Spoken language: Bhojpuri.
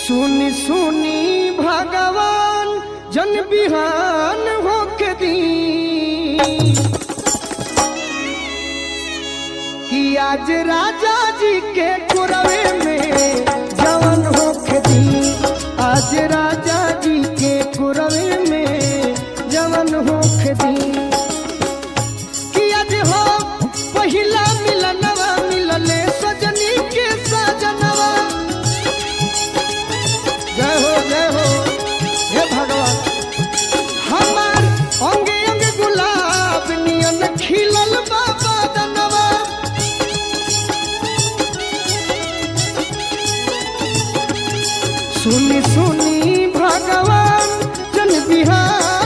सुनी सुनी भगवान जन बिहान होके दी कि आज राजा जी के कुरवे में जवन होके दी। आज राजा जी के कुरवे में जवन होके दी कि आज हो पहिला मिलनवा मिलले सजनी के सजनवा। जय हो हे भगवान हमार अंगे अंगे गुलाब नियन खिलल बाबा दनवा। सुनी सुनी भगवान जन बिहार